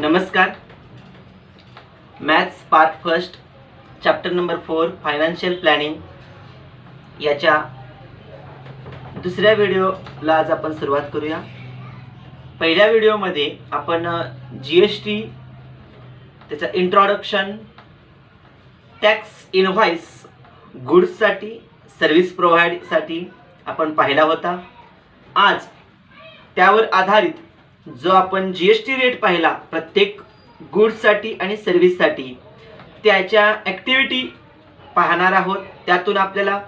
नमस्कार. Maths part first chapter number 4 financial planning याच्या दुसऱ्या व्हिडिओला आज आपण सुरुवात करूया. पहिल्या व्हिडिओमध्ये आपण GST, त्याचा इंट्रोडक्शन, टॅक्स इनव्हॉइस, गुड्ससाठी, सर्व्हिस प्रोव्हाइडसाठी आपण पाहिला होता. आज त्यावर आधारित जो आपण GST रेट पाहिला प्रत्येक गुड्ससाठी आणि सर्व्हिससाठी, त्याच्या ॲक्टिव्हिटी पाहणार आहोत. त्यातून आपल्याला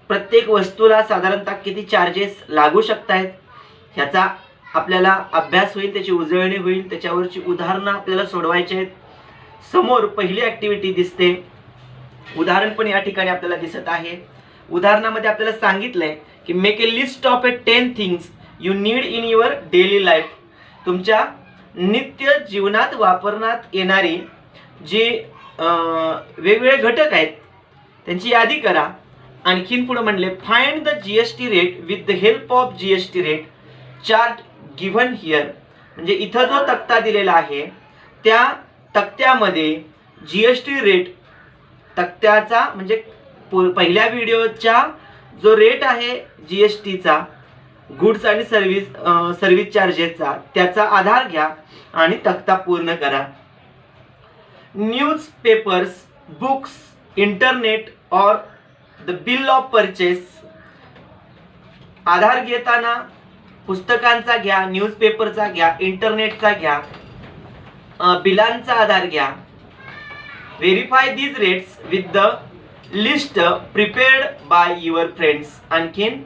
प्रत्येक वस्तूला साधारणतः किती चार्जेस लागू शकत आहेत ह्याचा आपल्याला अभ्यास होईल, त्याची उजळणी होईल, त्याच्यावरची उदाहरणं आपल्याला सोडवायची आहेत. समोर पहिली ॲक्टिव्हिटी दिसते, उदाहरण पण या ठिकाणी आपल्याला दिसत आहे. उदाहरणामध्ये आपल्याला सांगितलंय की make a list of 10 things you need in your daily life. तुमच्या नित्य जीवनात वापरण्यात येणारे जे वेगवेगळे घटक आहेत त्यांची यादी करा. आणखीन पुढे म्हणले find the GST rate with the help of GST rate chart given here. म्हणजे इथं जो तक्ता दिलेला आहे त्या तक्त्यामध्ये GST रेट तक्त्याचा म्हणजे पहिल्या व्हिडिओचा जो रेट आहे GSTचा गुड्स आणि सर्व्हिस चार्जेसचा, त्याचा आधार घ्या आणि तक्ता पूर्ण करा. न्यूज पेपर्स, बुक्स, इंटरनेट और द बिल ऑफ परचेस. आधार घेताना पुस्तकांचा घ्या, न्यूजपेपरचा घ्या, इंटरनेटचा घ्या, बिलांचा आधार घ्या. Verify these rates with the list prepared by your friends. आणखीन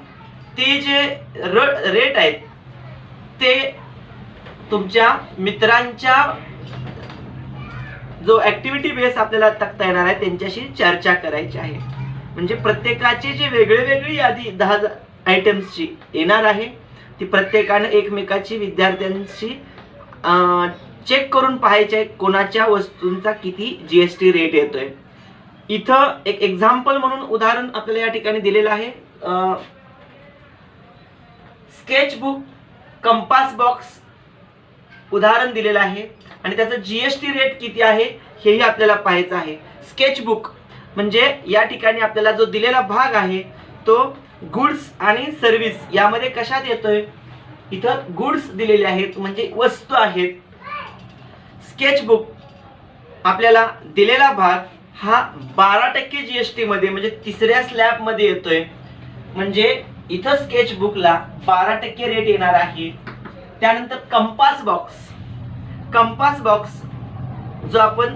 ते जे रेट आहेत ते तुमच्या मित्रांच्या जो ऍक्टिव्हिटी बेस आपल्याला तक्ता येणार आहे त्यांच्याशी चर्चा करायची आहे. म्हणजे प्रत्येकाची जे वेगळी यादी 10 आयटम्सची येणार आहे ती प्रत्येकाने एकमेकाची विद्यार्थ्यांशी चेक करून पाहायचे आहे कोणाच्या वस्तूंचा किती GST रेट येतोय. इथं एक एक्झाम्पल म्हणून उदाहरण आपल्याला या ठिकाणी दिलेलं आहे. स्केचबुक, कंपास बॉक्स उदाहरण दिलेलं आहे आणि त्याचं GST रेट किती आहे हेही आपल्याला पाहायचं आहे. स्केचबुक म्हणजे या ठिकाणी आपल्याला जो दिलेला भाग आहे तो गुड्स आणि सर्व्हिस यामध्ये कशात येतोय. इथं गुड्स दिलेले आहेत म्हणजे वस्तू आहेत. स्केचबुक आपल्याला दिलेला भाग हा 12% GST मध्ये म्हणजे तिसऱ्या स्लॅब मध्ये येतोय. म्हणजे इथं स्केचबुकला 12% रेट येणार आहे. त्यानंतर कंपास बॉक्स, कंपास बॉक्स जो आपण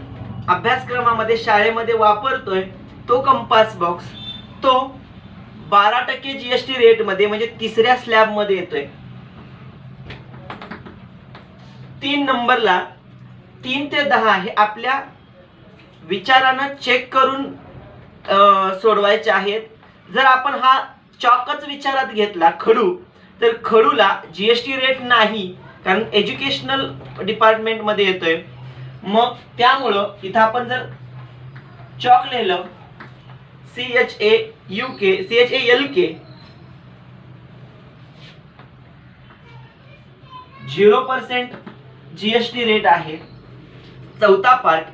अभ्यासक्रमामध्ये शाळेमध्ये वापरतोय तो कंपास बॉक्स तो 12% GST रेट मध्ये म्हणजे तिसऱ्या स्लॅब मध्ये येतोय. 3 नंबरला 3 ते 10 हे आपल्या विचारानं चेक करून सोडवायचे आहेत. जर आपण हा चॉकच विचारात घेतला खडू, तर खडूला GST रेट नाही कारण एज्युकेशनल डिपार्टमेंट मध्ये येतोय. मग त्यामुळं इथं आपण जर चॉक लिहिलं CHALK 0% GST रेट आहे. चौथा पार्ट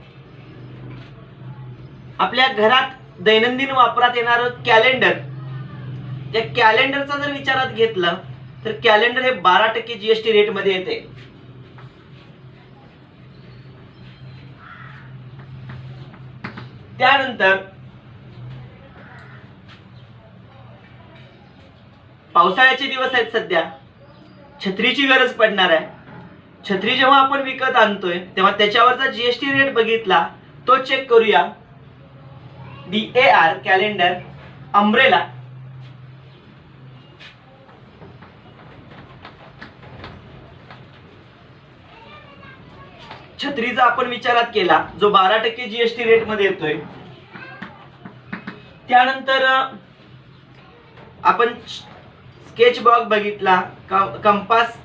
आपल्या घरात दैनंदिन वापरात येणारं कॅलेंडर, त्या कॅलेंडरचा जर विचारात घेतलं तर कॅलेंडर हे 12% GST रेट मध्ये येते. त्यानंतर पावसाळ्याचे दिवस आहेत, सध्या छत्रीची गरज पडणार आहे. छत्री जेव्हा आपण विकत आणतोय तेव्हा त्याच्यावरचा GST रेट बघितला तो चेक करूया. DAR कॅलेंडर, अम्ब्रेला, छत्रीचा आपण विचारात केला जो 12% GST रेट मध्ये येतोय. त्यानंतर आपण स्केच बॉक्स बघितला, कंपास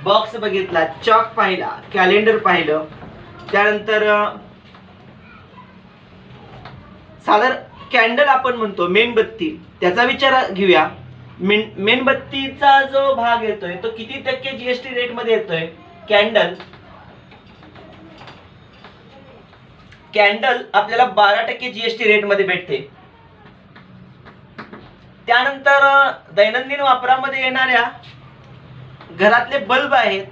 बॉक्स बघितला, चॉक पाहिला, कॅलेंडर पाहिलं. त्यानंतर साधारण कॅन्डल आपण म्हणतो मेणबत्ती, त्याचा विचार घेऊया. मेणबत्तीचा जो भाग येतोय तो किती टक्के GST रेट मध्ये येतोय. कॅन्डल कॅन्डल आपल्याला 12% जीएसटी रेट मध्ये भेटते. त्यानंतर दैनंदिन वापरामध्ये येणाऱ्या घरातले बल्ब आहेत,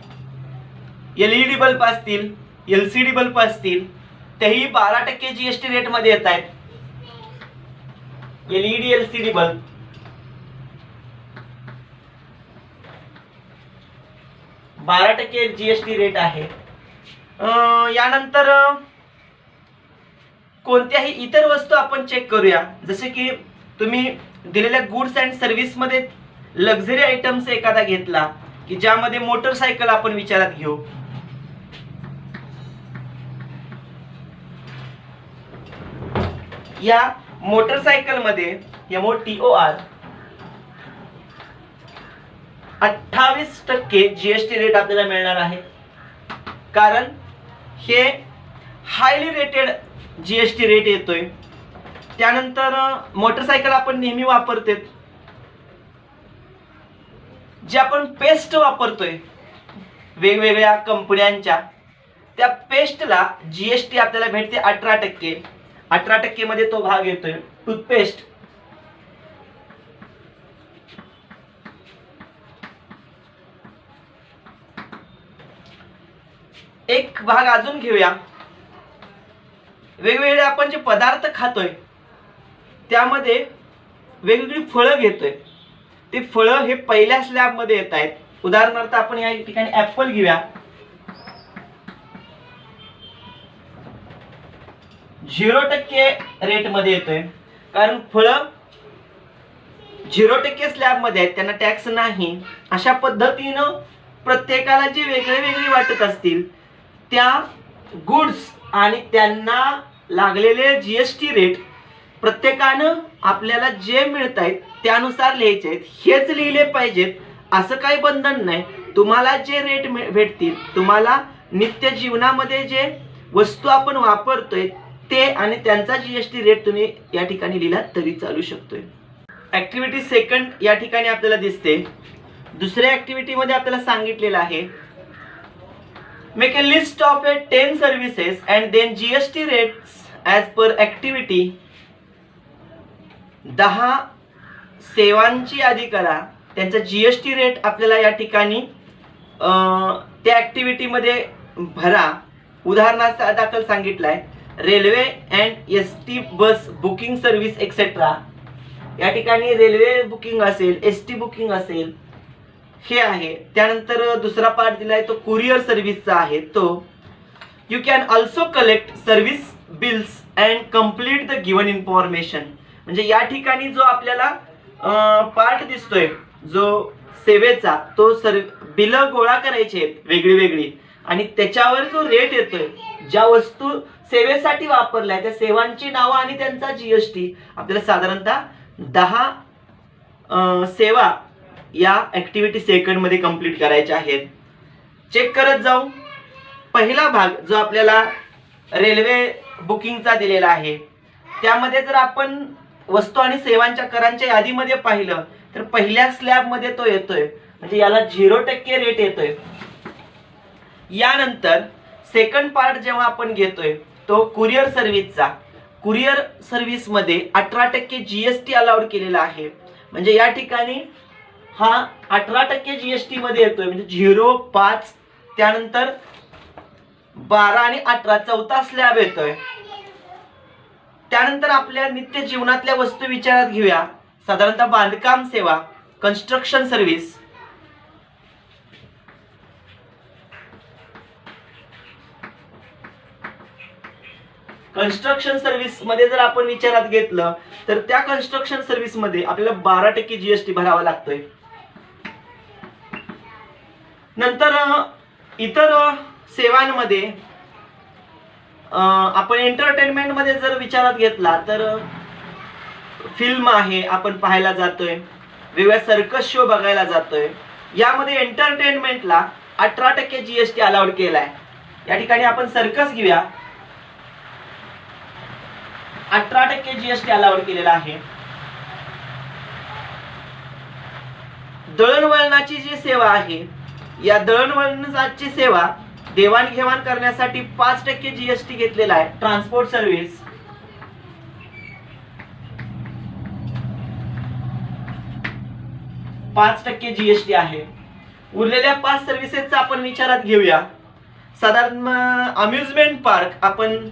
एलईडी बल्ब असतील, एलसीडी बल्ब असतील, तेही 12% जीएसटी रेट मध्ये येत आहेत. LED LCD bulb 12% GST rate आहे. यानंतर कोणत्याही इतर वस्तू आपण चेक करूया. जसे की तुम्ही दिलेल्या गुड्स अँड सर्व्हिस मध्ये लक्झरी आयटम्स एखादा घेतला की ज्यामध्ये मोटरसायकल आपण विचारात घेऊ. या मोटरसायकल मध्ये MOTOR 28% जीएसटी रेट आपल्याला मिळणार आहे. कारण हे हायली रेटेड जीएसटी रेट येतोय. त्यानंतर मोटरसायकल आपण नेहमी वापरते, जे आपण पेस्ट वापरतोय वेगवेगळ्या कंपन्यांच्या, त्या पेस्टला जीएसटी आपल्याला भेटते 18%. 18% मध्ये तो भाग येतोय. टूथपेस्ट एक भाग अजून घेऊया. वेगवेगळे आपण जे पदार्थ खातोय त्यामध्ये वेगवेगळी फळं घेतोय, ते फळं हे पहिल्या स्लॅब मध्ये येत आहेत. उदाहरणार्थ आपण या ठिकाणी ऍपल घेऊया. 0% रेट मध्ये येतोय, कारण फळं 0% स्लॅब मध्ये आहेत, त्यांना टॅक्स नाही. अशा पद्धतीनं प्रत्येकाला जे वेगळे वेगळे वाटत असतील त्या गुड्स आणि त्यांना लागलेले जीएसटी रेट प्रत्येकानं आपल्याला जे मिळत आहेत त्यानुसार लिहायचे आहेत. हेच लिहिले पाहिजेत असं काही बंधन नाही. तुम्हाला जे रेट भेटतील, तुम्हाला नित्य जीवनामध्ये जे वस्तू आपण वापरतोय ते आणि त्यांचा जीएसटी रेट तुम्ही या ठिकाणी लिहिला तरी चालू शकतोय. ऍक्टिव्हिटी सेकंड या ठिकाणी आपल्याला दिसते. दुसऱ्या ऍक्टिव्हिटी मध्ये आपल्याला सांगितलेलं आहे, make a list of 10 services and then GST rates as per activity. 10 सेवांची यादी करा, त्यांचा जीएसटी रेट आपल्याला या ठिकाणी त्या ऍक्टिव्हिटी मध्ये भरा. उदाहरणार्थ दाखल सांगितलंय railway and ST bus booking service etcetera. या ठिकाणी रेल्वे बुकिंग असेल, एसटी बुकिंग असेल, हे आहे. त्यानंतर दुसरा पार्ट दिलाय तो कुरिअर सर्व्हिसचा आहे. तो you can also collect service bills and complete the given information. म्हणजे या ठिकाणी जो आपल्याला पार्ट दिसतोय जो सेवेचा, तो बिल गोळा करायचे आहेत वेगळी वेगळी, आणि त्याच्यावर जो रेट येतोय, ज्या वस्तू सेवेसाठी वापरल्या त्या सेवांची नावं आणि त्यांचा जीएसटी आपल्याला साधारणतः 10 सेवा या ऍक्टिव्हिटी सेकंड मध्ये कंप्लीट करायच्या आहेत. चेक करत जाऊ. पहिला भाग जो आपल्याला रेल्वे बुकिंगचा दिलेला आहे, त्यामध्ये जर आपण वस्तू आणि सेवांच्या करांच्या यादीमध्ये पाहिलं तर पहिल्या स्लॅब मध्ये तो येतोय, म्हणजे याला 0% रेट येतोय. यानंतर सेकंड पार्ट जेव्हा आपण घेतोय तो कुरिअर सर्व्हिसचा. कुरिअर सर्व्हिस मध्ये 18% जीएसटी अलाउड केलेला आहे. म्हणजे या ठिकाणी हा 18% जीएसटी मध्ये येतोय, म्हणजे 0, 5, त्यानंतर 12 आणि 18 चौथा स्लॅब येतोय. त्यानंतर आपल्या नित्य जीवनातल्या वस्तू विचारात घेऊया. साधारणतः बांधकाम सेवा, कन्स्ट्रक्शन सर्व्हिस. कन्स्ट्रक्शन सर्व्हिस मध्ये जर आपण विचारात घेतलं तर त्या कन्स्ट्रक्शन सर्व्हिस मध्ये आपल्याला 12% जीएसटी भरावा लागतोय. नंतर इतर सेवांमध्ये आपण एंटरटेनमेंट मध्ये जर विचारात घेतला तर फिल्म आहे, आपण पाहायला जातोय, वेगवेगळ्या सर्कस शो बघायला जातोय. यामध्ये एंटरटेनमेंटला 18% जीएसटी अलाउड केलाय. या ठिकाणी आपण सर्कस घेऊया. 18% जीएसटी अलाउड केलेला आहे. दळणवळणाची जी सेवा आहे, या दळणवळणाची सेवा देवाणघेवाण करण्यासाठी 5% जीएसटी घेतलेला आहे. ट्रान्सपोर्ट सर्व्हिस 5% जीएसटी आहे. उरलेल्या 5 सर्व्हिसेसचा आपण विचारात घेऊया. साधारण अम्युजमेंट पार्क, आपण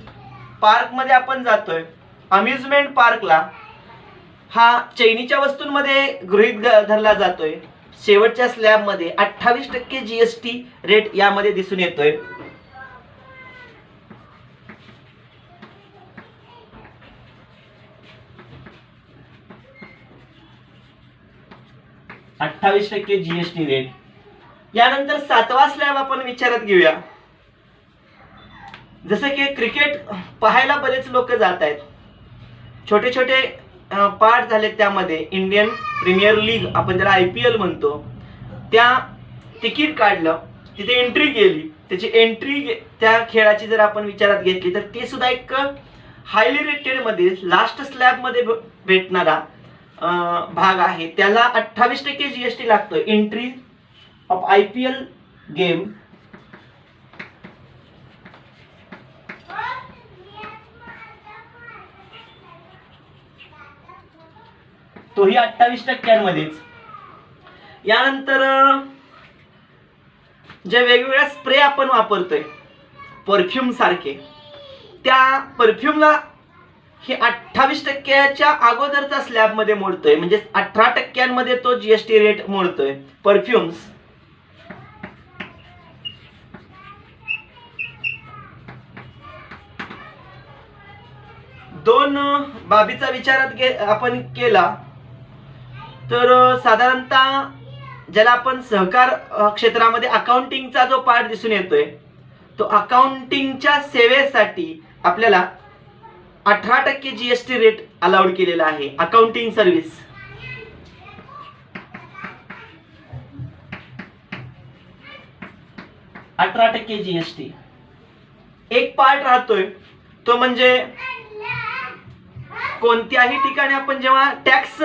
पार्क मध्ये आपण जातोय, अम्युजमेंट पार्कला हा चैनीच्या वस्तूंमध्ये गृहीत धरला जातोय. शेवटच्या स्लॅब मध्ये 28% जीएसटी रेट यामध्ये दिसून येतोय. GST rate. यानंतर 7वा स्लॅब आपण विचारात घेऊया. जसं की क्रिकेट पाहायला बरेच लोक जात आहेत. छोटे छोटे पार्ट झाले त्यामध्ये. इंडियन प्रीमियर लीग आपण त्याला IPL म्हणतो. त्या तिकीट काढलं, तिथे एंट्री केली, त्याची एंट्री त्या खेळाची जर आपण विचारात घेतली तर ते सुद्धा एक हायली रेटेड मध्ये लास्ट स्लॅब मध्ये भेटणारा भाग आहे. त्याला 28% जीएसटी लागतोय. एंट्री ऑफ IPL गेम तोही 28%मध्येच. यानंतर जे वेगवेगळ्या स्प्रे आपण वापरतोय परफ्यूम सारखे, त्या परफ्यूमला हे 28%च्या अगोदरचा स्लॅब मध्ये मोडतोय. म्हणजे 18%मध्ये तो जीएसटी रेट मोडतोय. परफ्युम्स दोन बाबीचा विचारात आपण केला तर साधारणतः ज्याला आपण सहकार क्षेत्रामध्ये अकाउंटिंगचा जो पार्ट दिसून येतोय, तो अकाउंटिंगच्या सेवेसाठी आपल्याला 18% जीएसटी रेट अलाउड केलेला आहे. Accounting service 18% GST. एक पार्ट राहतोय तो म्हणजे कोणत्याही ठिकाणी आपण जेव्हा टॅक्स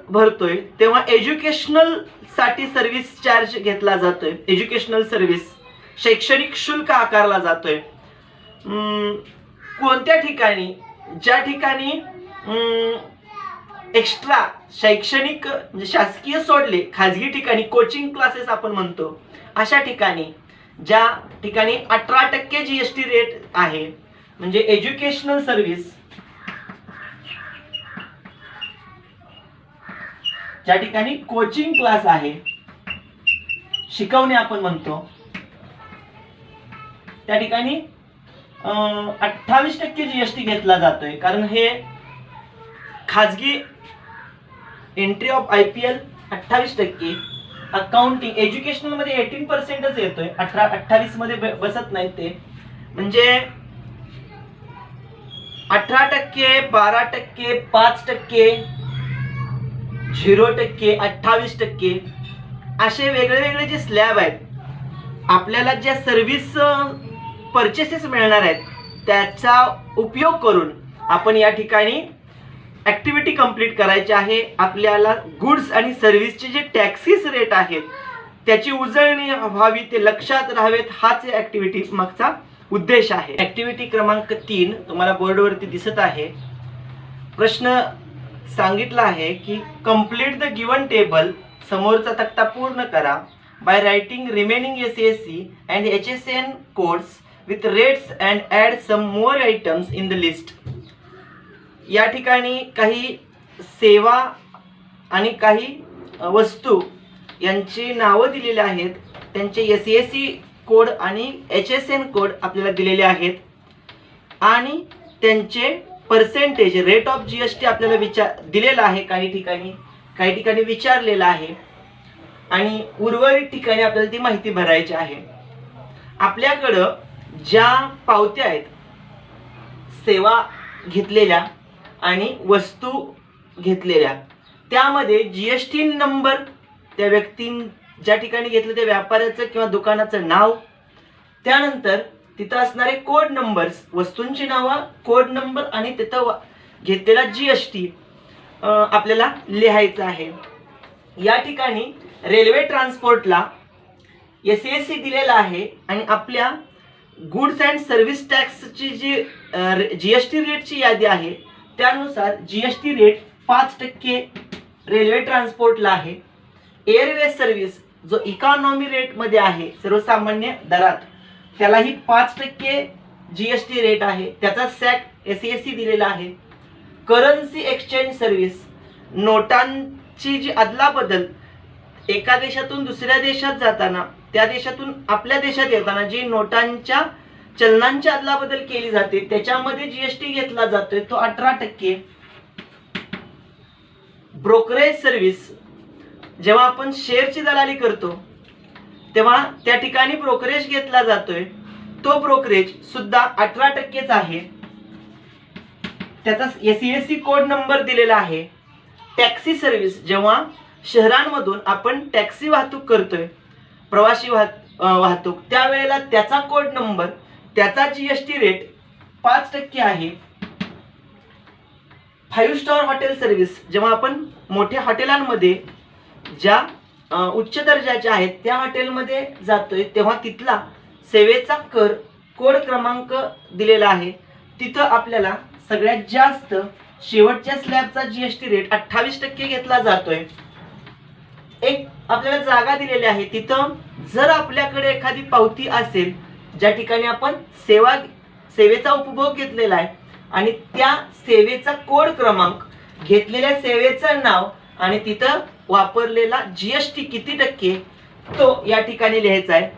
भरतोय तेव्हा एज्युकेशनल साठी सर्व्हिस चार्ज घेतला जातोय. एज्युकेशनल सर्व्हिस शैक्षणिक शुल्क आकारला जातोय. कोणत्या ठिकाणी ज्या ठिकाणी एक्स्ट्रा शैक्षणिक म्हणजे शासकीय सोडले खाजगी ठिकाणी कोचिंग क्लासेस आपण म्हणतो, अशा ठिकाणी ज्या ठिकाणी 18% जीएसटी रेट आहे म्हणजे एज्युकेशनल सर्व्हिस, ज्या ठिकाणी कोचिंग क्लास आहे, शिकवणे आपण म्हणतो, त्या ठिकाणी 28% जीएसटी घेतला जातोय. कारण हे खाजगी entry of IPL 28%, accounting educational मध्ये 18%च येतोय. 28 मध्ये बसत नाही ते. म्हणजे 18%, 12%, 5%, 0%, 28% असे वेगळे वेगळे जे स्लॅब आहेत, आपल्याला ज्या सर्व्हिस परचेसेस मिळणार आहेत त्याचा उपयोग करून आपण या ठिकाणी ऍक्टिव्हिटी कंप्लीट करायची आहे. आपल्याला गुड्स आणि सर्व्हिसचे जे टॅक्सेस रेट आहेत त्याची उजळणी व्हावी, ते लक्षात राहावेत, हाच या ऍक्टिव्हिटी मागचा उद्देश आहे. ऍक्टिव्हिटी क्रमांक 3 तुम्हाला बोर्डवरती दिसत आहे. प्रश्न सांगितला आहे की कंप्लीट द गिवन टेबल, समोरचा तक्ता पूर्ण करा, by writing remaining SASC and HSN codes with rates and add some more items in the list. या ठिकाणी काही सेवा आणि काही वस्तू यांची नावं दिलेली आहेत. त्यांचे SASC कोड आणि HSN कोड आपल्याला दिलेले आहेत आणि त्यांचे पर्सेंटेज रेट ऑफ जीएसटी आपल्याला दिलेला आहे. काही ठिकाणी विचारलेला आहे आणि उर्वरित ठिकाणी आपल्याला ती माहिती भरायची आहे. आपल्याकडं ज्या पावत्या आहेत सेवा घेतलेल्या आणि वस्तू घेतलेल्या, त्यामध्ये जीएसटी नंबर, त्या व्यक्तीं ज्या ठिकाणी घेतलं त्या व्यापाऱ्याचं किंवा दुकानाचं नाव, त्यानंतर तिथं असणारे कोड नंबर्स, वस्तूंची नावं, कोड नंबर आणि तिथं घेतलेला जीएसटी आपल्याला लिहायचं आहे. या ठिकाणी रेल्वे ट्रान्सपोर्टला SASC दिलेला आहे आणि आपल्या गुड्स अँड सर्व्हिस टॅक्सची जी GST रेटची यादी आहे त्यानुसार GST रेट 5% रेल्वे ट्रान्सपोर्टला आहे. एअरवेज सर्व्हिस जो इकॉनॉमी रेटमध्ये आहे सर्वसामान्य दरात त्यालाही 5% GST रेट आहे. त्याचा सॅक SAC दिलेला आहे. करन्सी एक्सचेंज सर्व्हिस नोटांची जी अदलाबदल एका देशातून दुसऱ्या देशात जाताना त्या देशातून आपल्या देशात येताना जी नोटांच्या चलनांची अदलाबदल केली जाते त्याच्यामध्ये GST घेतला जातोय तो 18%. ब्रोकरेज सर्व्हिस जेव्हा आपण शेअरची दलाली करतो तेव्हा त्या ठिकाणी ब्रोकरेज घेतला जातोय तो ब्रोकरेज सुद्धा 18%च आहे. त्याचा SAC कोड नंबर दिलेला आहे. टॅक्सी सर्व्हिस जेव्हा शहरांमधून आपण टॅक्सी वाहतूक करतोय प्रवासी वाहतूक त्यावेळेला त्याचा कोड नंबर त्याचा GST रेट 5% आहे. 5 स्टार हॉटेल सर्व्हिस जेव्हा आपण मोठ्या हॉटेलांमध्ये ज्या उच्च दर्जाच्या आहेत त्या हॉटेलमध्ये जातोय तेव्हा तिथला सेवेचा कर कोड क्रमांक दिलेला आहे. तिथं आपल्याला सगळ्यात जास्त शेवटच्या स्लॅबचा GST रेट 28% घेतला जातोय. एक आपल्याला जागा दिलेली आहे तिथं जर आपल्याकडे एखादी पावती असेल ज्या ठिकाणी आपण सेवेचा उपभोग घेतलेला आहे आणि त्या सेवेचा कोड क्रमांक घेतलेल्या सेवेचं नाव आणि तिथं वापरलेला GST किती टक्के तो या ठिकाणी लिहायचा आहे.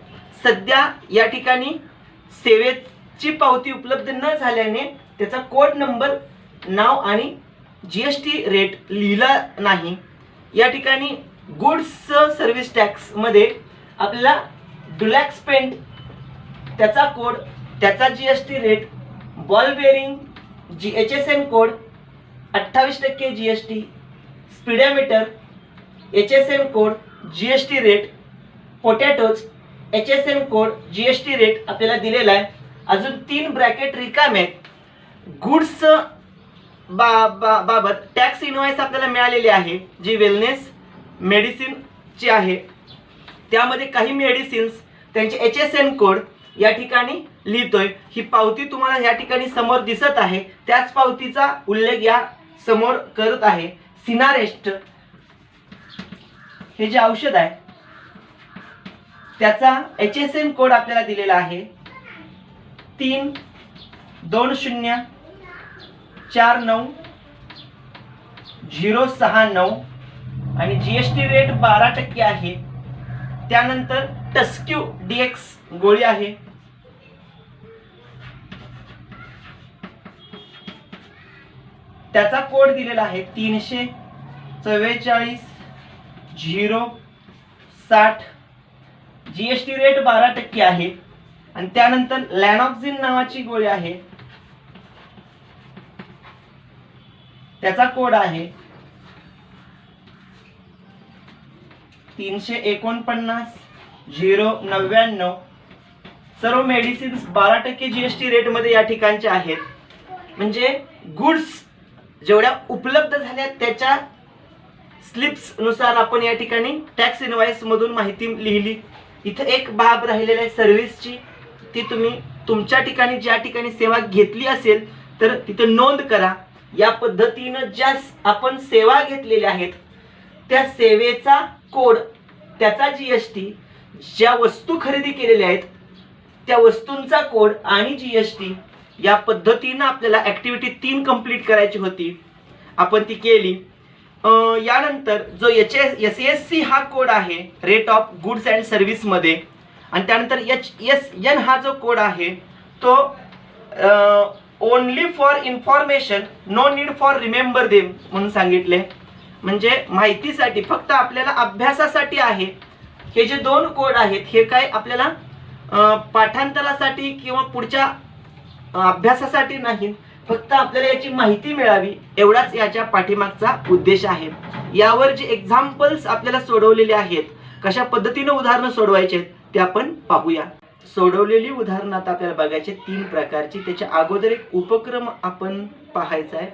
सध्या या ठिकाणी सेवेची पावती उपलब्ध न झाल्याने त्याचा कोड नंबर नाव आणि GST रेट लिहिला नाही. या ठिकाणी गुड्स सर्व्हिस टॅक्स मध्ये आपल्याला डुलॅक्स पेंट त्याचा कोड त्याचा GST rate ball bearing HSN code 28% GST speedometer HSN code GST rate potatoes HSN code GST rate आपल्याला दिलेला आहे. अजून 3 ब्रॅकेट रिकामे गुड्स बाबत टॅक्स इनवॉइस आपल्याला मिळालेली आहे जी वेलनेस मेडिसिनची आहे. त्यामध्ये काही मेडिसिन्स त्यांचे HSN कोड या ठिकाणी लिहितोय. ही पावती तुम्हाला या ठिकाणी समोर दिसत आहे त्याच पावतीचा उल्लेख या समोर करत आहे. सिनारेस्ट हे जे औषध आहे त्याचा HSN कोड आपल्याला दिलेला आहे 3204969 आणि GST रेट 12% आहे. त्यानंतर टस्क्यू DX गोळी आहे. त्याचा कोड दिलेला आहे 344-060 GST रेट 12% आहे. आणि त्यानंतर लॅनॉक्झिन नावाची गोळी आहे त्याचा कोड आहे 349-099. सर्व मेडिसिन्स 12% GST रेट मध्ये या ठिकाणचे आहेत. म्हणजे गुड्स जेवढ्या उपलब्ध झाल्या त्याच्या स्लिप्स नुसार आपण या ठिकाणी टॅक्स इनवॉइस मधून माहिती लिहिली. इथे एक बाब राहिलेली आहे सर्व्हिसची ती तुम्ही तुमच्या ठिकाणी ज्या ठिकाणी सेवा घेतली असेल तर तिथे नोंद करा. या पद्धतीनं ज्या आपण सेवा घेतलेल्या आहेत त्या सेवेचा कोड त्याचा GST ज्या वस्तू खरेदी केलेल्या आहेत त्या वस्तूंचा कोड आणि GST या पद्धतीनं आपल्याला ऍक्टिव्हिटी 3 कंप्लीट करायची होती. आपण ती केली. यानंतर जो SAC हा कोड आहे rate of goods and service मध्ये आणि त्यानंतर HSN हा जो कोड आहे तो only for information no need for remember them म्हणून सांगितले. म्हणजे माहितीसाठी फक्त आपल्याला अभ्यासासाठी आहे. हे जे 2 कोड आहेत हे काय आपल्याला पाठांतरासाठी किंवा पुढच्या अभ्यासासाठी नाही फक्त आपल्याला याची माहिती मिळावी एवढाच याच्या पाठीमागचा उद्देश आहे. यावर जे एक्झाम्पल्स आपल्याला सोडवलेले आहेत कशा पद्धतीने उदाहरणं सोडवायचे ते आपण पाहूया. सोडवलेली उदाहरणं आता आपल्याला बघायचे 3 प्रकारची. त्याच्या अगोदर एक उपक्रम आपण पाहायचा आहे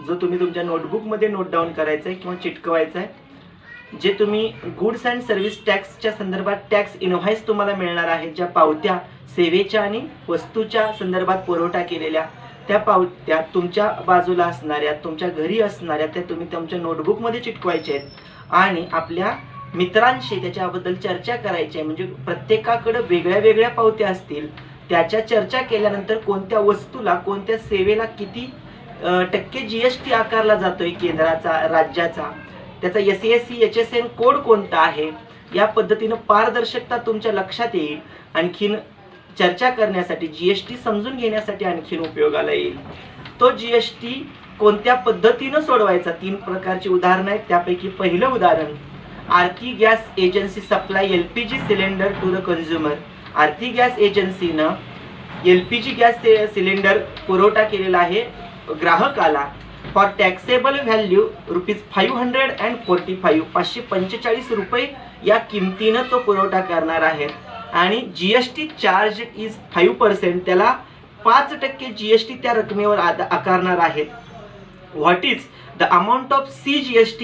जो तुम्ही तुमच्या नोटबुक मध्ये नोट डाऊन करायचा आहे किंवा चिटकवायचा आहे. जे तुम्ही गुड्स अँड सर्व्हिस टॅक्सच्या संदर्भात टॅक्स इनव्हॉइस तुम्हाला मिळणार आहे, ज्या पावत्या सेवेच्या आणि वस्तूच्या संदर्भात पुरवठा केलेल्या त्या पावत्या तुमच्या बाजूला असणाऱ्या, तुमच्या घरी असणाऱ्या, त्या तुम्ही तुमच्या नोटबुकमध्ये चिटकवायच्या आहेत आणि आपल्या मित्रांशी त्याच्याबद्दल चर्चा करायची आहे. म्हणजे प्रत्येकाकडे वेगळ्या वेगळ्या पावत्या असतील, त्याच्या चर्चा केल्यानंतर कोणत्या वस्तूला, कोणत्या सेवेला किती टक्के GST आकारला जातोय केंद्राचा, राज्याचा, त्याचा SASC HSN कोड कोणता आहे, या पद्धतीनं पारदर्शकता तुमच्या लक्षात येईल. आणखीन चर्चा करण्यासाठी, GST समजून घेण्यासाठी आणखीन उपयोगाला येईल. तो GST कोणत्या पद्धतीनं सोडवायचा, 3 प्रकारची उदाहरणं आहेत. त्यापैकी पहिलं उदाहरण, Aarti gas agency supply LPG cylinder to the consumer. Aarti gas एजन्सीनं LPG गॅस सिलेंडर पुरवठा केलेला आहे ग्राहकाला फॉर टॅक्सेबल व्हॅल्यू ₹545, 545 रुपये या किमतीनं तो पुरवठा करणार आहे आणि GST चार्ज इज 5%, त्याला 5% GST त्या रकमेवर आकारणार आहेत. What is the amount of CGST,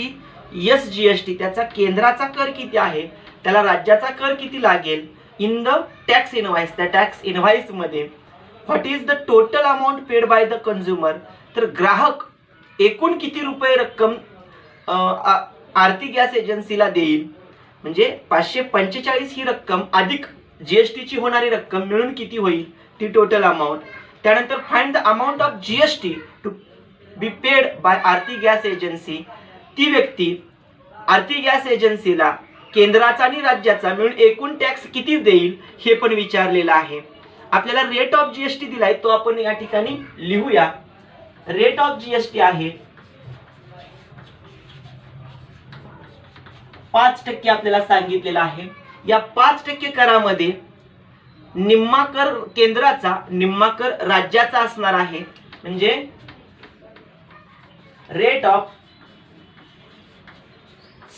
SGST, त्याचा केंद्राचा कर किती आहे, त्याला राज्याचा कर किती लागेल, इन द टॅक्स इनव्हॉइस, त्या टॅक्स इनव्हॉइस मध्ये. What is the total amount paid by the consumer, तर ग्राहक एकूण किती रुपये रक्कम आरती गॅस एजन्सीला देईल, म्हणजे 545 ही रक्कम अधिक GST ची होणारी रक्कम मिळून किती होईल, ती टोटल अमाऊंट. त्यानंतर find the amount of GST to be paid by Aarti gas agency, ती व्यक्ती आरती गॅस एजन्सीला केंद्राचा आणि राज्याचा मिळून एकूण टॅक्स किती देईल हे पण विचारलेलं आहे. आपल्याला रेट ऑफ GST दिलाय, तो आपण या ठिकाणी लिहूया. रेट ऑफ GST आहे 5% आपल्याला सांगितलेला आहे. या 5% करामध्ये निम्मा कर केंद्राचा, निम्मा कर राज्याचा असणार आहे. म्हणजे rate of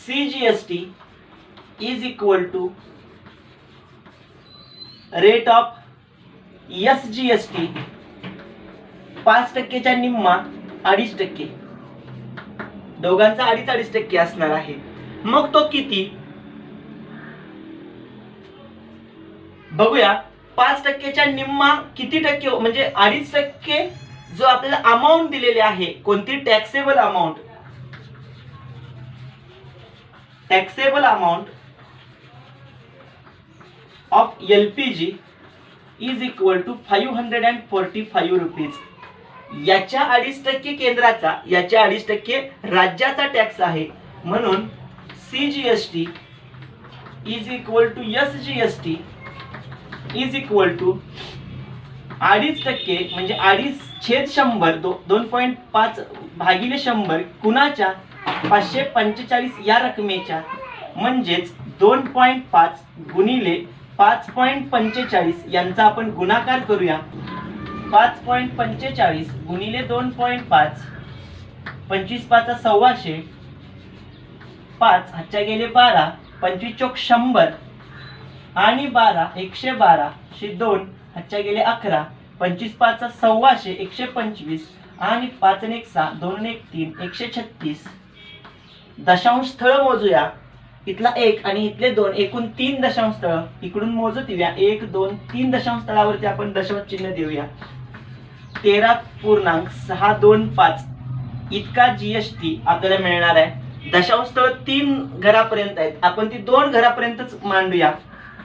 CGST is equal to rate of SGST, 5%च्या निम्मा 2.5%, दोघांचा 2.5% असणार आहे. मग तो किती बघूया. 5%च्या निम्मा किती टक्के, म्हणजे 2.5% जो आपल्याला अमाऊंट दिलेली आहे, कोणती taxable amount, taxable amount of LPG is equal to 545 rupees. याच्या 2.5% केंद्राचा, याच्या 2.5% राज्याचा टॅक्स आहे. म्हणून CGST is equal to SGST is equal to 2.5% म्हणजे 2.5/100, 2.5 भागिले 100 कुणाच्या 545 या रकमेच्या, म्हणजेच 2.5 गुणिले 5.45 यांचा आपण गुणाकार करूया. 5.45 गुणिले 2.5, 25 5 100, 5 हातच्या गेले 12, 25 चौक 100 आणि 12 112, 2 हातच्या गेले 11, 25 5 100, 125 आणि 5 1 6, 2 1 3, 136. दशांश स्थळ मोजूया. इथला 1 आणि इथले 2, एकूण 3 दशांश स्थळ इकडून मोजत येऊया. 1 2 3 दशांश स्थळावरती आपण दशांश चिन्ह देऊया. 13.625 इतका GST आपल्याला मिळणार आहे. दशांश स्थळ 3 घरापर्यंत आहेत, आपण ती 2 घरापर्यंतच मांडूया.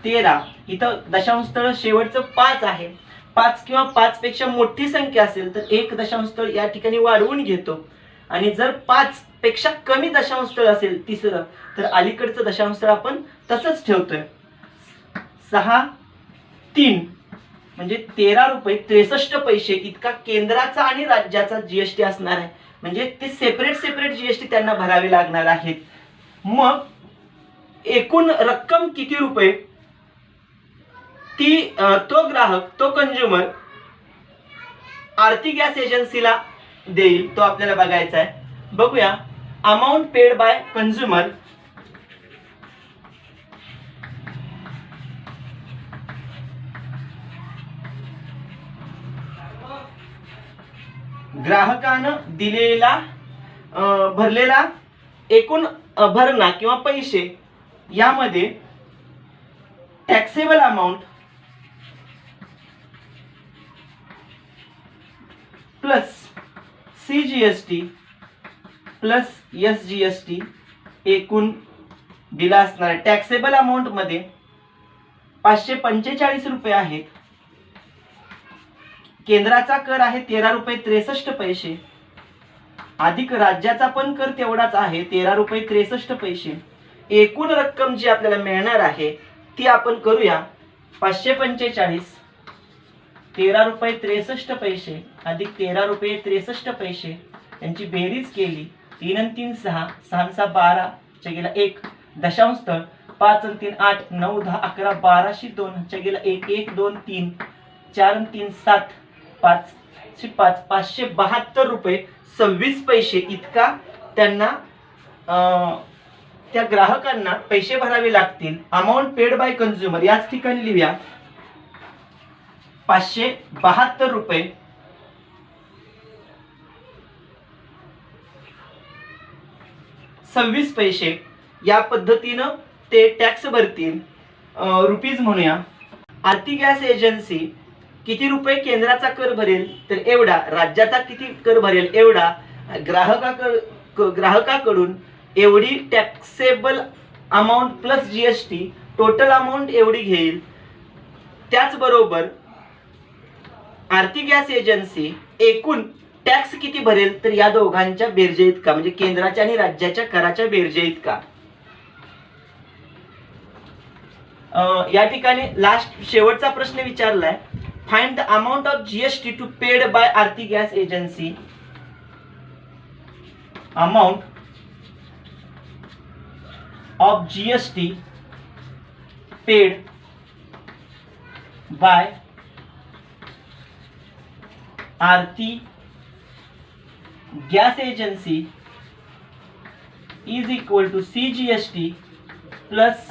13, इथं दशांश स्थळ शेवटचं 5 आहे. 5 किंवा 5 पेक्षा मोठी संख्या असेल तर 1 दशांश स्थळ या ठिकाणी वाढवून घेतो, आणि जर 5 पेक्षा कमी दशांश स्थळ असेल तिसरं, तर अलीकडचं दशांश स्थळ आपण तसंच ठेवतोय. 6 3 म्हणजे 13 रुपये 63 पैसे इतका केंद्राचा आणि राज्याचा GST असणार आहे. म्हणजे ते सेपरेट GST त्यांना भरावे लागणार आहेत. मग एकूण रक्कम किती रुपये ती तो ग्राहक, तो कंझ्युमर आरती गॅस एजन्सीला देईल, तो आपल्याला बघायचा आहे. बघूया. अमाऊंट पेड बाय कंझ्युमर ग्राहकानं दिलेला भरलेला एकूण भरणा किंवा पैसे यामध्ये taxable amount plus CGST plus SGST एकूण बिल असणार आहे. टॅक्सेबल अमाऊंट मध्ये 545 रुपये आहेत. केंद्राचा कर आहे 13 रुपये 63 पैसे अधिक राज्याचा पण कर तेवढाच आहे 13 रुपये 63 पैसे. एकूण रक्कम जी आपल्याला मिळणार आहे ती आपण करूया 545 13 रुपये 63 पैसे अधिक 13 रुपये 63 पैसे यांची बेरीज केली 3 आणि 3 6 6 6 12 च्या गेला 1 दशांश स्थळ 5 आणि 3 8 9 10 11 12 शी 2 च्या गेला 1 1 2 3 4 आणि 3 7 5 शी 5 572 रुपये 26 पैसे इतका त्यांना त्या ग्राहकांना पैसे भरावे लागतील. अमाऊंट पेड बाय कंझ्युमर याच ठिकाणी लिहूया 572 रुपये 26 पैसे या पद्धतीनं ते टॅक्स भरतील. रुपीज म्हणूया. आर्थिक गॅस एजन्सी किती रुपये केंद्राचा कर भरेल तर एवढा, राज्याचा किती कर भरेल एवढा, ग्राहकाकडून एवढी taxable amount plus GST total amount एवढी घेईल. त्याचबरोबर आर्थिक गॅस एजन्सी एकूण टॅक्स किती भरेल तर या दोघांच्या बेरजे इतका, म्हणजे केंद्राच्या आणि राज्याच्या कराच्या बेरजे इतका. या ठिकाणी लास्ट शेवटचा प्रश्न विचारलाय, find the amount of GST to paid by Arthik gas agency. Amount of GST paid by Arthik gas agency is equal to CGST plus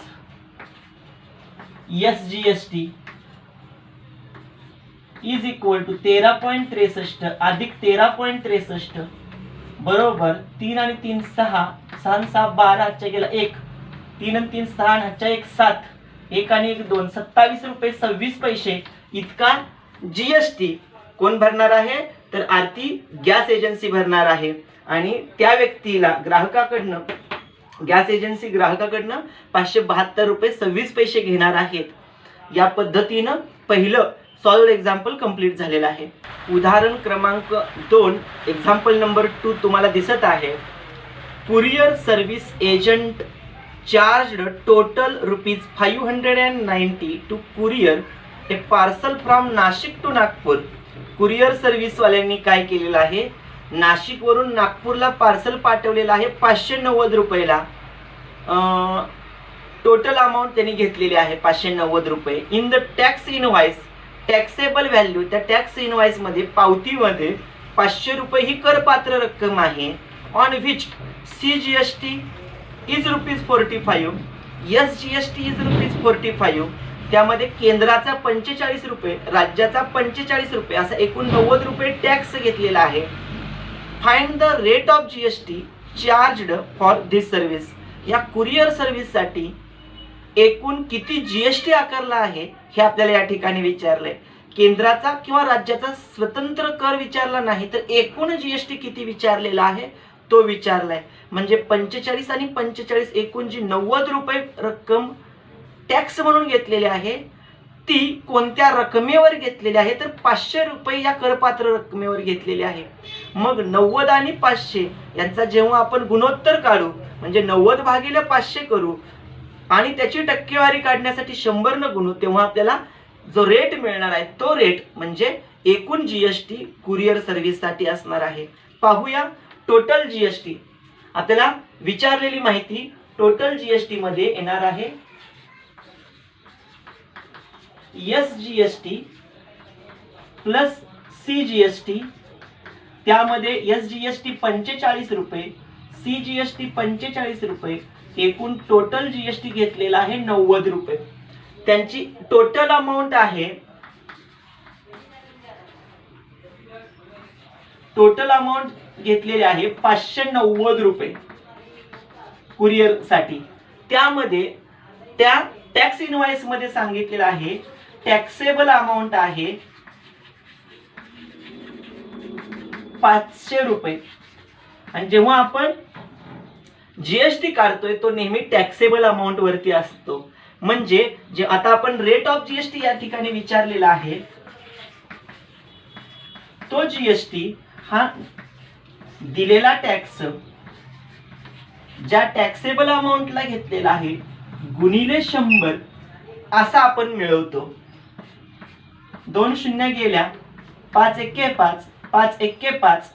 SGST is equal to 13.63 अधिक 13.63 बरोबर 3 आणि 3 6 6 6 12 च्या गेला 1 3 आणि 3 6 च्या 1 7 1 आणि 1 2 27 रुपये 26 पैसे इतका GST कोण भरणार आहे तर आर्थिक गॅस एजन्सी भरणार आहे. आणि त्या व्यक्तीला ग्राहकाकडनं गॅस एजन्सी ग्राहकाकडनं 572 रुपये 26 पैसे घेणार आहेत. या पद्धतीनं पहिलं सॉल्व्ड एक्झाम्पल कंप्लीट झालेलं आहे. उदाहरण क्रमांक 2 एक्झाम्पल नंबर 2 तुम्हाला दिसत आहे. Courier service agent charged total rupees 590 to courier a parcel from Nashik to Nagpur. Courier service वाल्यांनी काय केलेलं आहे, नाशिक वरून नागपूरला पार्सल पाठवलेलं आहे 590 रुपयाला. टोटल अमाऊंट त्यांनी घेतलेली आहे 590 रुपये. In the tax invoice taxable value, त्या टॅक्स इनव्हॉइस मध्ये पावतीमध्ये 500 रुपये ही करपात्र रक्कम आहे. On which CGST is rupees 45 SGST is rupees 45. त्यामध्ये केंद्राचा 45 रुपये राज्याचा 45 रुपये असा एकूण 90 रुपये टॅक्स घेतलेला आहे. Find the rate of GST charged for this service. या कुरिअर सर्व्हिस साठी एकूण किती GST आकारला आहे हे आपल्याला या ठिकाणी विचारलंय. केंद्राचा किंवा राज्याचा स्वतंत्र कर विचारला नाही तर एकूण GST किती विचारलेला आहे तो विचारलाय. म्हणजे 45 आणि 45 एकूण जी 90 रुपये रक्कम टॅक्स म्हणून घेतलेली आहे ती कोणत्या रकमेवर घेतलेली आहे तर 500 रुपये या करपात्र रकमेवर घेतलेली आहे. मग 90 आणि 500 यांचा जेव्हा आपण गुणोत्तर काढू म्हणजे 90 भागिले 500 करू आणि त्याची टक्केवारी काढण्यासाठी 100 न गुणू तेव्हा आपल्याला जो रेट मिळणार आहे तो रेट म्हणजे एकूण GST कुरिअर सर्व्हिस साठी असणार आहे. पाहूया टोटल GST. आपल्याला विचारलेली माहिती टोटल GST मध्ये येणार आहे SGST प्लस CGST. त्यामध्ये SGST 45 रुपये CGST 45 रुपये एकूण टोटल GST घेतलेला आहे 90 रुपये. त्यांची टोटल अमाऊंट आहे टोटल अमाऊंट घेतलेली आहे 590 रुपये. कुरिअरसाठी, त्यामध्ये त्या टॅक्स इनवॉइस मध्ये सांगितलेलं आहे टॅक्सेबल अमाऊंट आहे 500 रुपये. आणि जेव्हा आपण जीएसटी काढतोय तो नेहमी टॅक्सेबल अमाऊंट वरती असतो. म्हणजे जे आता आपण रेट ऑफ जीएसटी या ठिकाणी विचारलेला आहे, तो जीएसटी हा दिलेला टॅक्स ज्या टॅक्सेबल अमाऊंटला घेतलेला आहे गुणिले 100 असा आपण मिळवतो. 2 शून्य गेल्या, 5 एके 5, 5 एके 5,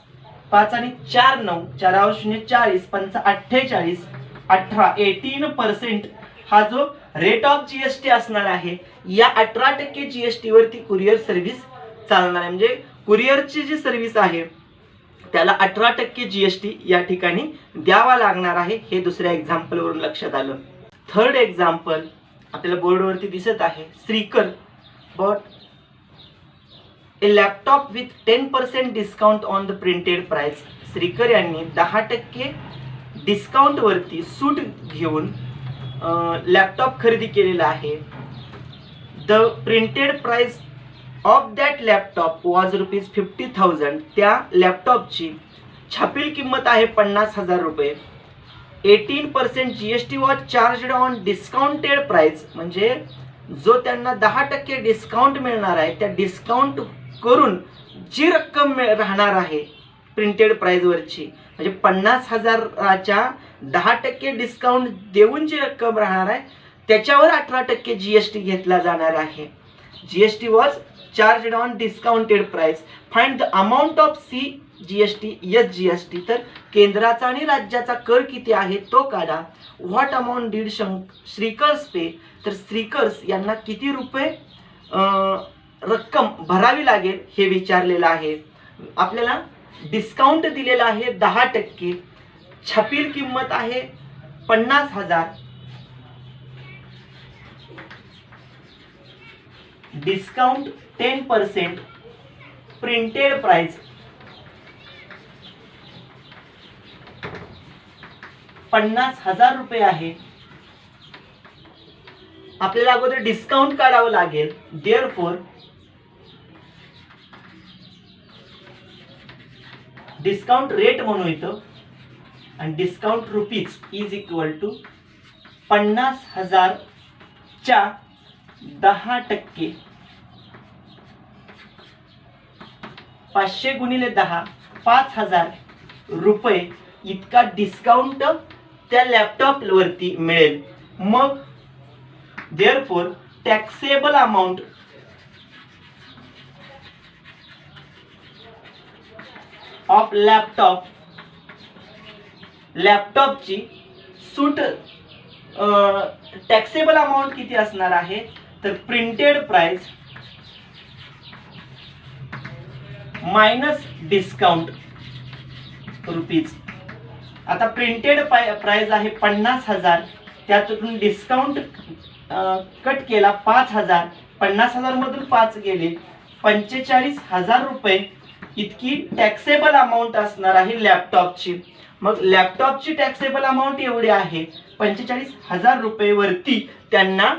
5 आणि 4 9, 4 शून्य 40, 5 48, 18 18% हा जो रेट ऑफ जीएसटी असणार आहे. या 18% जीएसटी वरती कुरिअर सर्व्हिस चालणार आहे. म्हणजे कुरिअरची जी सर्व्हिस आहे त्याला 18% जीएसटी या ठिकाणी द्यावा लागणार आहे. हे दुसऱ्या एक्झाम्पल वरून लक्षात आलं. थर्ड एक्झाम्पल आपल्याला बोर्डवरती दिसत आहे. Shrikar bought a laptop with 10% discount on the printed price. Shrikar यांनी 10% डिस्काउंट वरती सूट घेऊन लॅपटॉप खरेदी केलेला आहे. The printed price of that laptop was ₹50,000. त्या लॅपटॉपची छापील किंमत आहे 50,000 रुपये. 18% GST was charged on discounted price. म्हणजे जो त्यांना 10% डिस्काउंट मिळणार आहे त्या डिस्काउंट करून जी रक्कम राहणार आहे प्रिंटेड प्राइस वरची, म्हणजे 50,000च्या 10% डिस्काउंट देऊन जी रक्कम राहणार आहे त्याच्यावर 18% जीएसटी घेतला जाणार आहे. GST was charged on discounted price. Find the amount of C GST S GST. तर केंद्राचा आणि राज्याचा कर किती आहे तो काढा. What amount did Shrikar's pay. तर श्रीकर्स यांना किती रुपये रक्कम भरावी लागेल हे विचारलेलं आहे. आपल्याला डिस्काउंट दिलेला आहे 10%, छापील किंमत आहे 50,000, डिस्काउंट 10%, प्रिंटेड प्राइस 50,000 रुपये आहे. आपल्याला अगोदर डिस्काउंट काढावं लागेल. देअरफॉर डिस्काउंट रेट म्हणू इथं, आणि discount rupees is equal to 50,000च्या 10%. 500 गुणिले 10, 5,000 रुपये इतका डिस्काउंट त्या लॅपटॉप वरती मिळेल. मग देअरफॉर टॅक्सेबल अमाऊंट ऑफ लॅपटॉपची सूट टॅक्सेबल अमाऊंट किती असणार आहे. तर printed price minus discount rupees. आता प्रिंटेड प्राइस आहे 50,000, त्यातून डिस्काउंट कट केला 5,000, 50,000 मधून 5 गेले, 45,000 रुपये इतकी टॅक्सेबल अमाऊंट असणार आहे लॅपटॉपची. मग लॅपटॉपची टॅक्सेबल अमाऊंट एवढी आहे 45,000 रुपये. वरती त्यांना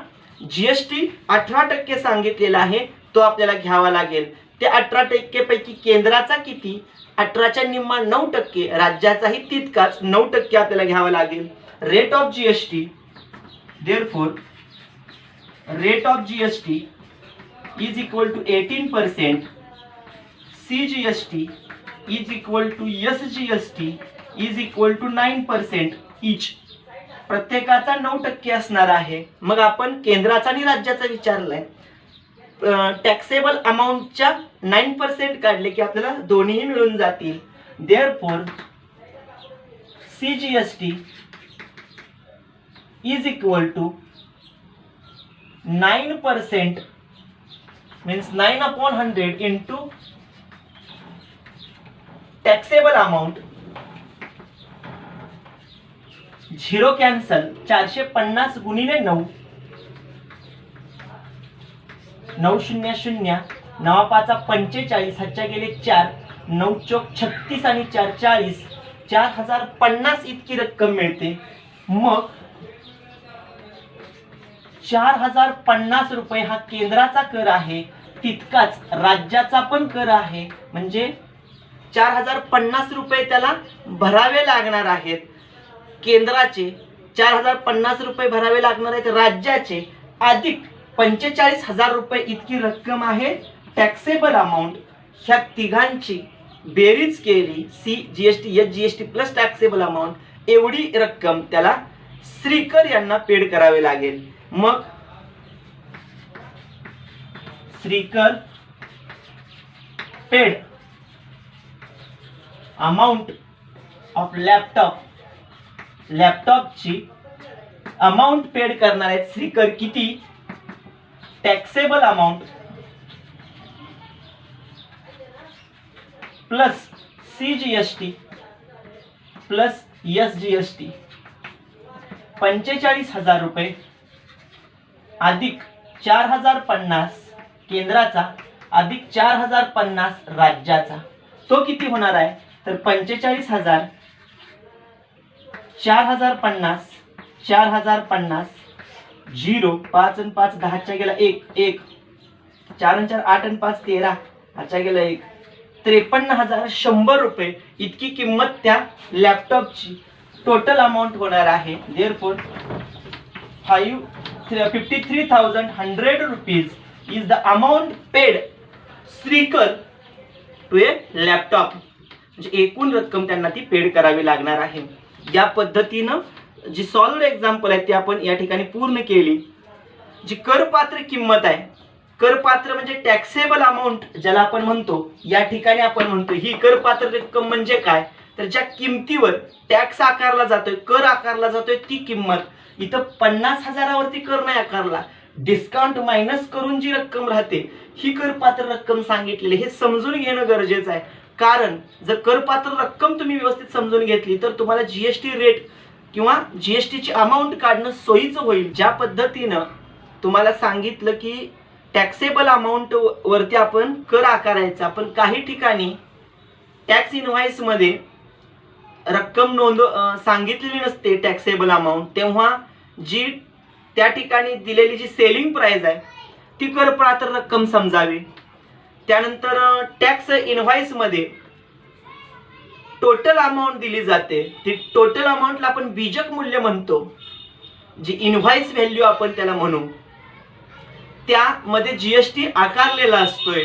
जीएसटी 18% सांगितलेला आहे तो आपल्याला घ्यावा लागेल. त्या 18% पैकी केंद्राचा किती, 18च्या निम्मा 9%, राज्याचाही तितकाच 9% आपल्याला घ्यावा लागेल. Rate of GST, therefore rate of GST is equal to 18%, CGST is equal to SGST is equal to 9% each. प्रत्येकाचा 9% असणार आहे. मग आपण केंद्राचा आणि राज्याचा विचारलाय. टॅक्सेबल अमाऊंटच्या 9% काढले की आपल्याला दोन्ही मिळून जातील. Therefore CGST is equal to 9% means 9/100 into taxable amount. 0 cancel, 450 गुणिले 9, 9 0 0, 9 5 45, हातच्या गेले 4, 9 चौक 36 आणि 4 40, 4,050 इतकी रक्कम मिळते. मग 4050 रुपये हा केंद्राचा कर आहे, तितकाच राज्याचा पण कर आहे. म्हणजे 4050 रुपये त्याला भरावे लागणार आहेत. केंद्राचे 4050 रुपये भरावे लागणार आहेत, राज्याचे अधिक 45,000 रुपये इतकी रक्कम आहे टॅक्सेबल अमाऊंट. ह्या तिघांची बेरीज केली, CGST SGST plus taxable amount, एवढी रक्कम त्याला श्रीकर यांना पेड करावे लागेल. मग श्रीकर पेड अमाऊंट ऑफ लॅपटॉपची अमाऊंट पेड करणार आहेत श्रीकर किती, taxable amount plus CGST plus SGST 45,000 रुपये अधिक 4050 केंद्राचा अधिक 4050 राज्याचा. तो किती होणार आहे तर 45,000 4050 0 5 आणि 5 10च्या गेला 1 4 आणि 4 8 आणि 5 13 च्या गेला 1 53,100 रुपये इतकी किंमत त्या लॅपटॉपची टोटल अमाऊंट होणार आहे. Therefore 53,100 rupees is the amount paid Shrikar to a laptop. म्हणजे एकूण रक्कम त्यांना ती पेड करावी लागणार आहे. या पद्धतीनं जी सॉल्व्ड एक्झाम्पल आहे ती आपण या ठिकाणी पूर्ण केली. जी करपात्र किंमत आहे, करपात्र म्हणजे टॅक्सेबल अमाऊंट ज्याला आपण म्हणतो, या ठिकाणी आपण म्हणतो ही करपात्र रक्कम म्हणजे काय तर ज्या किमतीवर टॅक्स आकारला जातोय, कर आकारला जातोय ती किंमत. इथं 50,000वरती कर नाही आकारला, डिस्काउंट मायनस करून जी रक्कम राहते ही करपात्र रक्कम सांगितलेली. हे समजून घेणं गरजेचं आहे, कारण जर करपात्र रक्कम तुम्ही व्यवस्थित समजून घेतली तर तुम्हाला GST रेट किंवा GSTची अमाऊंट काढणं सोयीचं होईल. ज्या पद्धतीनं तुम्हाला सांगितलं की टॅक्सेबल अमाऊंट वरती आपण कर आकारायचा, पण काही ठिकाणी टॅक्स इनव्हॉइस मध्ये रक्कम सांगितलेली नसते टॅक्सेबल अमाऊंट, तेव्हा जी त्या ठिकाणी दिलेली जी सेलिंग प्राइस आहे ती करपात्र रक्कम समजावी. त्यानंतर टॅक्स इनव्हॉइस मध्ये टोटल अमाऊंट दिली जाते, ती टोटल अमाऊंटला आपण बीजक मूल्य म्हणतो, जी इनव्हॉइस व्हॅल्यू आपण त्याला म्हणू, त्यामध्ये GST आकारलेला असतोय.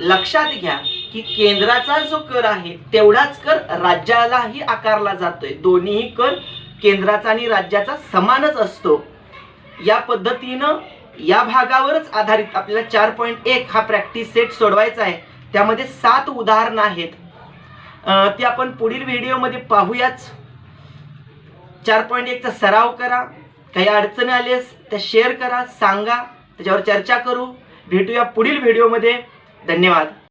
लक्षात घ्या की केंद्राचा जो कर आहे तेवढाच कर राज्यालाही आकारला जातोय. दोन्हीही कर केंद्राचा आणि राज्याचा समानच असतो. या पद्धतीनं या भागावरच आधारित आपल्याला 4.1 हा प्रॅक्टिस सेट सोडवायचा आहे. त्यामध्ये 7 उदाहरणं आहेत, ते आपण पुढील व्हिडिओमध्ये पाहूयाच. 4.1 चा सराव करा. काही अडचणी आल्यास त्या शेअर करा, सांगा, त्याच्यावर चर्चा करू. भेटूया पुढील व्हिडिओमध्ये. धन्यवाद.